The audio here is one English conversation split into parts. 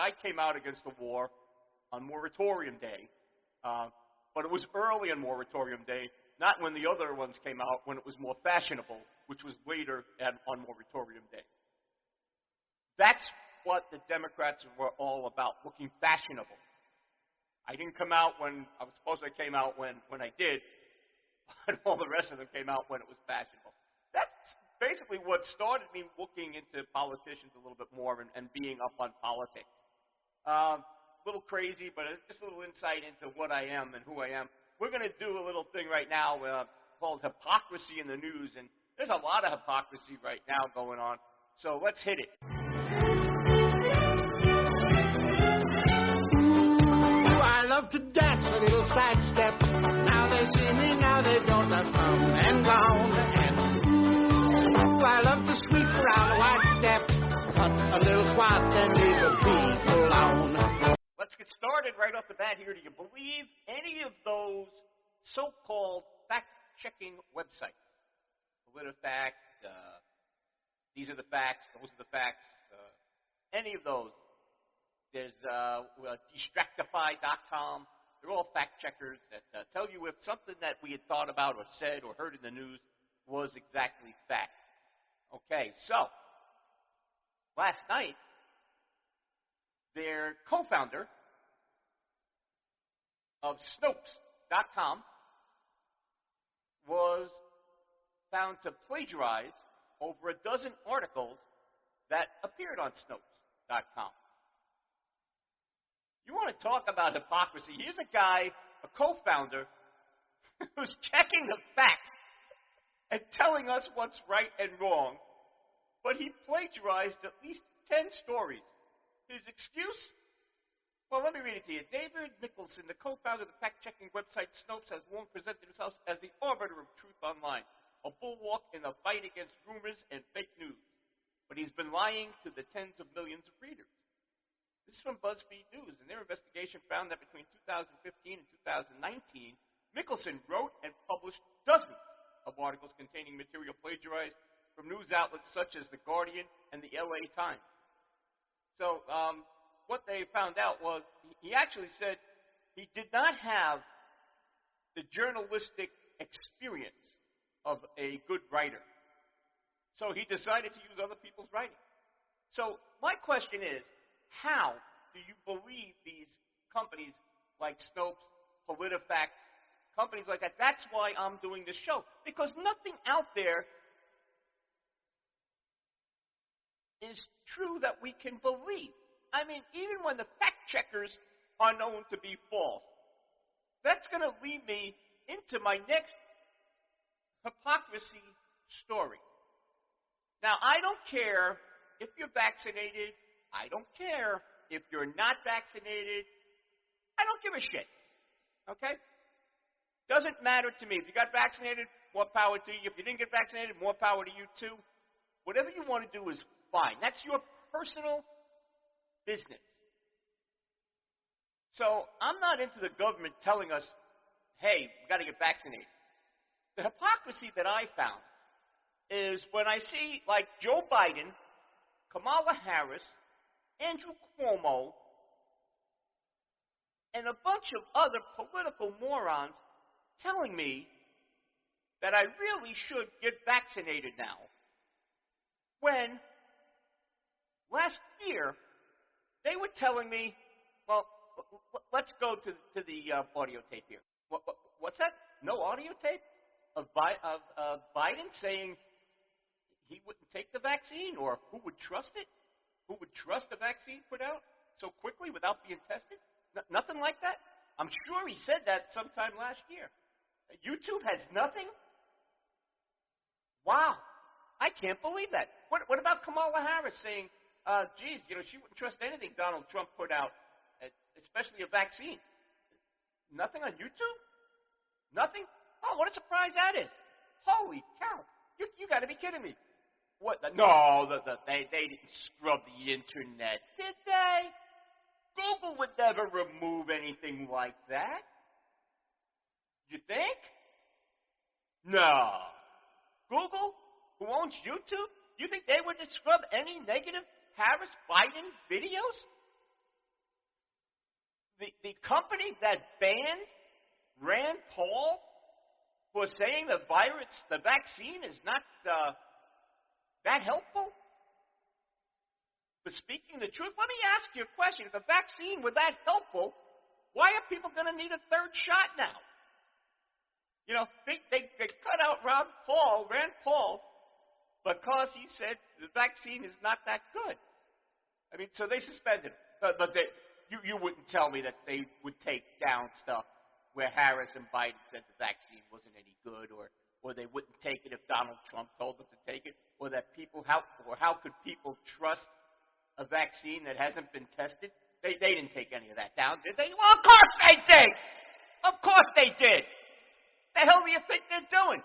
I came out against the war on Moratorium Day, but it was early on Moratorium Day, not when the other ones came out, when it was more fashionable, which was later on Moratorium Day. That's what the Democrats were all about, looking fashionable. I didn't come out when I was supposed to. I came out when I did, but all the rest of them came out when it was fashionable. That's basically what started me looking into politicians a little bit more and being up on politics. A little crazy, but just a little insight into what I am and who I am. We're going to do a little thing right now called hypocrisy in the news, and there's a lot of hypocrisy right now going on. So let's hit it. I love to dance a little side step. Now they see me, now they don't. I've come and gone. And ooh, I love to sweep around the white step. Cut a little swat and leave the people alone. Let's get started right off the bat here. Do you believe any of those so-called fact-checking websites? PolitiFact, these are the facts, those are the facts, any of those. There's Distractify.com. They're all fact-checkers that tell you if something that we had thought about or said or heard in the news was exactly fact. Okay, so last night, their co-founder of Snopes.com was found to plagiarize over a dozen articles that appeared on Snopes.com. You want to talk about hypocrisy? Here's a guy, a co-founder, who's checking the facts and telling us what's right and wrong, but he plagiarized at least 10 stories. His excuse? Well, let me read it to you. David Nicholson, the co-founder of the fact-checking website Snopes, has long presented himself as the arbiter of truth online, a bulwark in the fight against rumors and fake news. But he's been lying to the tens of millions of readers. This is from BuzzFeed News, and their investigation found that between 2015 and 2019, Mickelson wrote and published dozens of articles containing material plagiarized from news outlets such as The Guardian and the LA Times. So what they found out was he actually said he did not have the journalistic experience of a good writer. So he decided to use other people's writing. So my question is, how do you believe these companies like Snopes, PolitiFact, companies like that? That's why I'm doing this show. Because nothing out there is true that we can believe. I mean, even when the fact checkers are known to be false. That's going to lead me into my next hypocrisy story. Now, I don't care if you're vaccinated. I don't care if you're not vaccinated. I don't give a shit. Okay? Doesn't matter to me. If you got vaccinated, more power to you. If you didn't get vaccinated, more power to you too. Whatever you want to do is fine. That's your personal business. So I'm not into the government telling us, hey, we got to get vaccinated. The hypocrisy that I found is when I see like Joe Biden, Kamala Harris, Andrew Cuomo, and a bunch of other political morons telling me that I really should get vaccinated now, when last year they were telling me, well, let's go to the audio tape here. What's that? No audio tape of Biden saying he wouldn't take the vaccine, or who would trust it? Who would trust a vaccine put out so quickly without being tested? Nothing like that? I'm sure he said that sometime last year. YouTube has nothing? Wow. I can't believe that. What about Kamala Harris saying, geez, she wouldn't trust anything Donald Trump put out, especially a vaccine? Nothing on YouTube? Nothing? Oh, what a surprise that is. Holy cow. You got to be kidding me. What? No, they didn't scrub the internet, did they? Google would never remove anything like that. You think? No. Google, who owns YouTube, you think they would scrub any negative Harris-Biden videos? the company that banned Rand Paul for saying the vaccine is not that helpful? For speaking the truth? Let me ask you a question. If the vaccine were that helpful, why are people going to need a third shot now? You know, they cut out Rand Paul, because he said the vaccine is not that good. I mean, so they suspended him. But you wouldn't tell me that they would take down stuff where Harris and Biden said the vaccine wasn't any good, or they wouldn't take it if Donald Trump told them to take it, or that how could people trust a vaccine that hasn't been tested? They didn't take any of that down, did they? Well, of course they did. Of course they did. The hell do you think they're doing?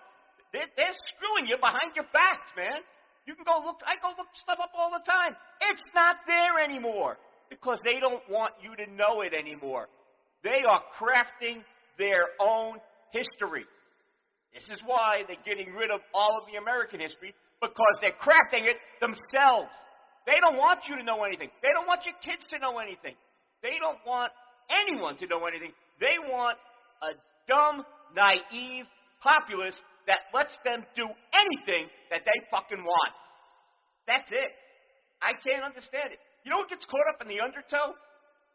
They're screwing you behind your backs, man. You can go look. I go look stuff up all the time. It's not there anymore because they don't want you to know it anymore. They are crafting their own history. This is why they're getting rid of all of the American history, because they're crafting it themselves. They don't want you to know anything. They don't want your kids to know anything. They don't want anyone to know anything. They want a dumb, naive populace that lets them do anything that they fucking want. That's it. I can't understand it. You know who gets caught up in the undertow?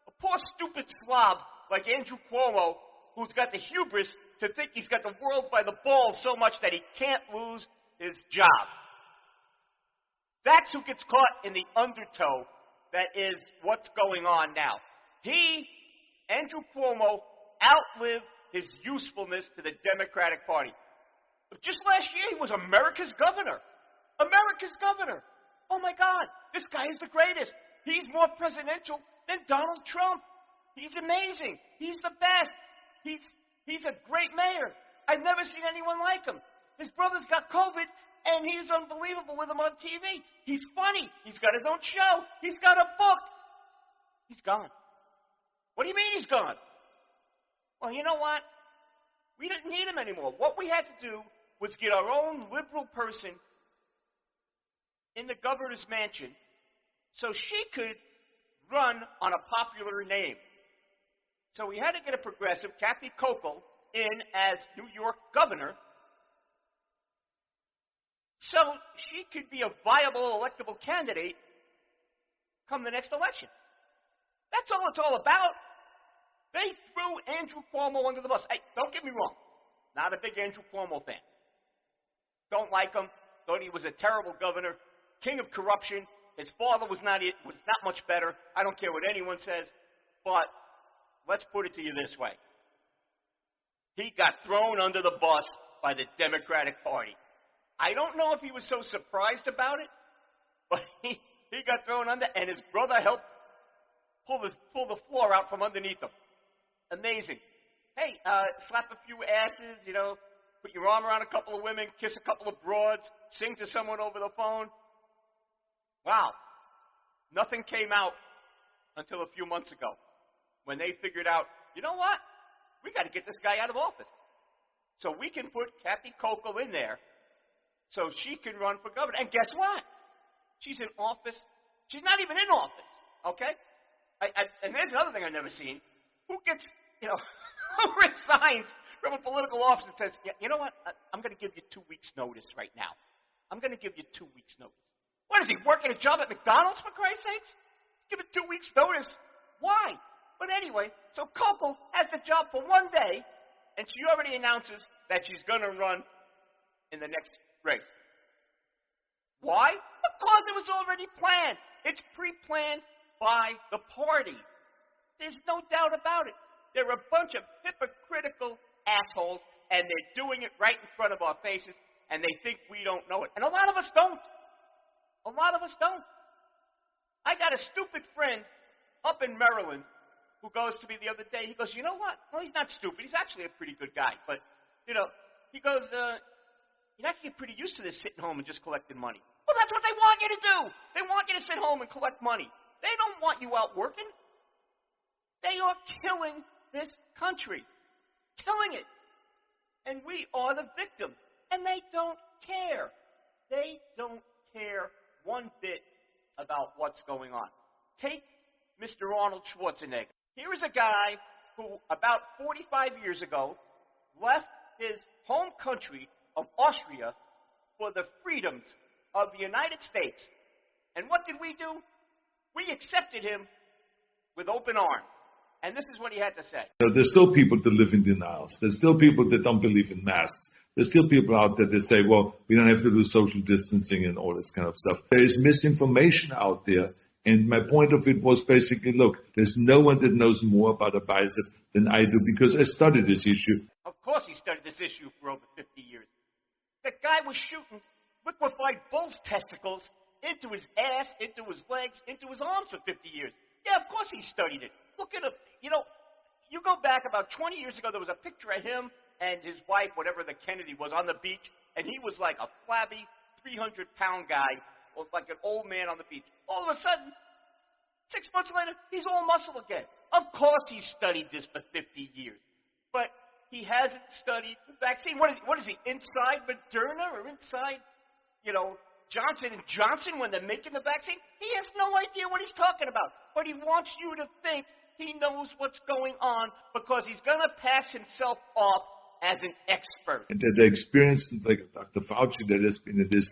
A poor stupid slob like Andrew Cuomo, who's got the hubris to think he's got the world by the balls so much that he can't lose his job. That's who gets caught in the undertow. That is what's going on now. Andrew Cuomo, outlived his usefulness to the Democratic Party. Just last year, he was America's governor. America's governor. Oh, my God. This guy is the greatest. He's more presidential than Donald Trump. He's amazing. He's the best. He's a great mayor. I've never seen anyone like him. His brother's got COVID, and he's unbelievable with him on TV. He's funny. He's got his own show. He's got a book. He's gone. What do you mean he's gone? Well, you know what? We didn't need him anymore. What we had to do was get our own liberal person in the governor's mansion so she could run on a popular name. So we had to get a progressive, Kathy Hochul, in as New York governor so she could be a viable electable candidate come the next election. That's all it's all about. They threw Andrew Cuomo under the bus. Hey, don't get me wrong. Not a big Andrew Cuomo fan. Don't like him. Thought he was a terrible governor. King of corruption. His father was not much better. I don't care what anyone says. But let's put it to you this way. He got thrown under the bus by the Democratic Party. I don't know if he was so surprised about it, but he got thrown under, and his brother helped pull the floor out from underneath him. Amazing. Hey, slap a few asses, put your arm around a couple of women, kiss a couple of broads, sing to someone over the phone. Wow. Nothing came out until a few months ago when they figured out, you know what? We got to get this guy out of office. So we can put Kathy Hochul in there so she can run for governor. And guess what? She's in office. She's not even in office, okay? And there's another thing I've never seen. Who gets, who resigns from a political office and says, you know what? I'm going to give you 2 weeks' notice right now. I'm going to give you 2 weeks' notice. What is he, working a job at McDonald's, for Christ's sakes? Give it 2 weeks' notice. Why? But anyway, so Hochul has the job for 1 day, and she already announces that she's going to run in the next race. Why? Because it was already planned. It's pre-planned by the party. There's no doubt about it. They're a bunch of hypocritical assholes, and they're doing it right in front of our faces, and they think we don't know it. And a lot of us don't. A lot of us don't. I got a stupid friend up in Maryland who goes to me the other day. He goes, you know what? Well, he's not stupid. He's actually a pretty good guy. But, he goes, you have to get pretty used to this sitting home and just collecting money. Well, that's what they want you to do. They want you to sit home and collect money. They don't want you out working. They are killing this country. Killing it. And we are the victims. And they don't care. They don't care one bit about what's going on. Take Mr. Arnold Schwarzenegger. Here is a guy who about 45 years ago left his home country of Austria for the freedoms of the United States. And what did we do? We accepted him with open arms. And this is what he had to say. So there's still people that live in denials. There's still people that don't believe in masks. There's still people out there that say, well, we don't have to do social distancing and all this kind of stuff. There is misinformation out there. And my point of it was basically, look, there's no one that knows more about a bicep than I do because I studied this issue. Of course he studied this issue for over 50 years. The guy was shooting liquefied bull's testicles into his ass, into his legs, into his arms for 50 years. Yeah, of course he studied it. Look at him. You know, you go back about 20 years ago, there was a picture of him and his wife, whatever the Kennedy was, on the beach, and he was like a flabby 300-pound guy, or like an old man on the beach. All of a sudden, 6 months later, he's all muscle again. Of course he studied this for 50 years. But he hasn't studied the vaccine. What is he, inside Moderna or inside, Johnson & Johnson when they're making the vaccine? He has no idea what he's talking about. But he wants you to think he knows what's going on because he's going to pass himself off as an expert. And the experience, like Dr. Fauci, that has been in this,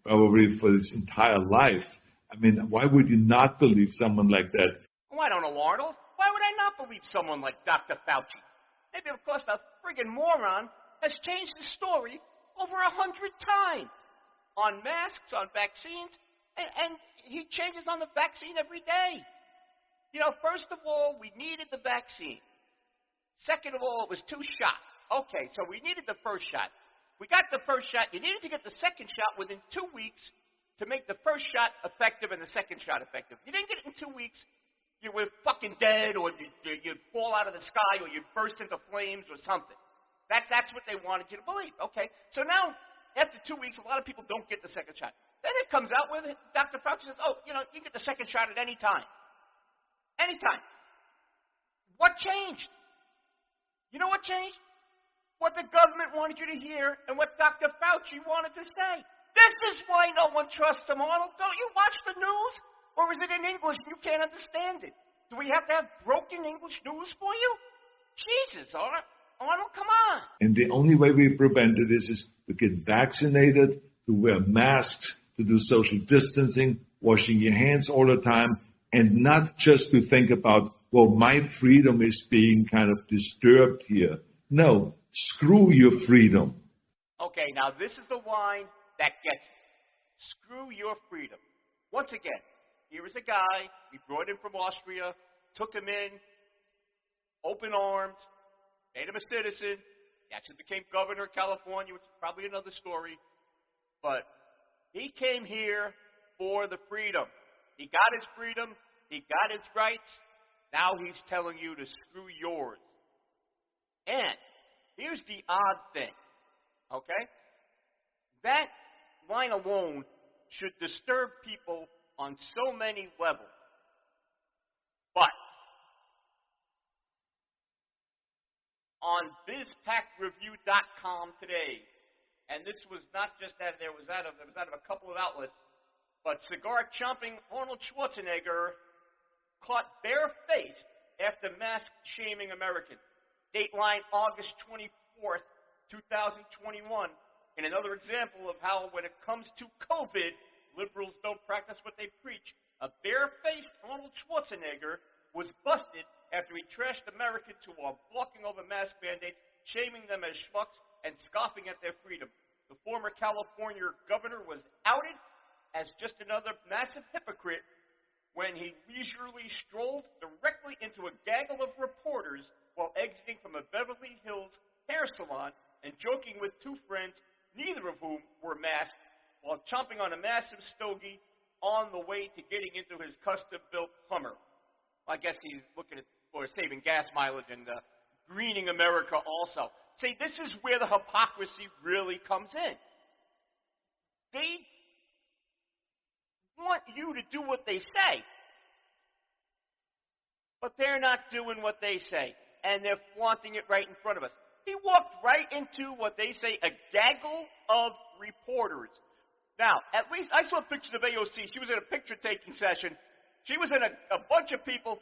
probably for his entire life. I mean, why would you not believe someone like that? Oh, I don't know, Arnold. Why would I not believe someone like Dr. Fauci? Maybe because the friggin' moron has changed his story over 100 times on masks, on vaccines, and he changes on the vaccine every day. First of all, we needed the vaccine. Second of all, it was 2 shots. Okay, so we needed the first shot. We got the first shot. You needed to get the second shot within 2 weeks to make the first shot effective and the second shot effective. You didn't get it in 2 weeks, you were fucking dead, or you'd fall out of the sky, or you'd burst into flames or something. That's what they wanted you to believe. Okay, so now, after 2 weeks, a lot of people don't get the second shot. Then it comes out with Dr. Fauci says, you get the second shot at any time. Anytime. What changed? You know what changed? What the government wanted you to hear and what Dr. Fauci wanted to say. This is why no one trusts him, Arnold. Don't you watch the news? Or is it in English and you can't understand it? Do we have to have broken English news for you? Jesus, Arnold, come on. And the only way we prevent it is to get vaccinated, to wear masks, to do social distancing, washing your hands all the time, and not just to think about, well, my freedom is being kind of disturbed here. No, screw your freedom. Okay, now this is the line that gets me. Screw your freedom. Once again, here is a guy we brought in from Austria, took him in, open arms, made him a citizen. He actually became governor of California, which is probably another story. But he came here for the freedom. He got his freedom. He got his rights. Now he's telling you to screw yours. And here's the odd thing, okay? That line alone should disturb people on so many levels. But on BizPackReview.com today, and this was not just that, it was out of a couple of outlets, but cigar-chomping Arnold Schwarzenegger caught bare-faced after mask-shaming Americans. Dateline August 24th, 2021. In another example of how, when it comes to COVID, liberals don't practice what they preach, a bare-faced Arnold Schwarzenegger was busted after he trashed Americans who are walking over mask mandates, shaming them as schmucks, and scoffing at their freedom. The former California governor was outed as just another massive hypocrite when he leisurely strolled directly into a gaggle of reporters while exiting from a Beverly Hills hair salon and joking with 2 friends, neither of whom were masked, while chomping on a massive stogie on the way to getting into his custom-built Hummer. I guess he's looking for saving gas mileage and greening America also. See, this is where the hypocrisy really comes in. They want you to do what they say, but they're not doing what they say, and they're flaunting it right in front of us. He walked right into what they say a gaggle of reporters. Now, at least I saw pictures of AOC. She was in a picture-taking session. She was in a bunch of people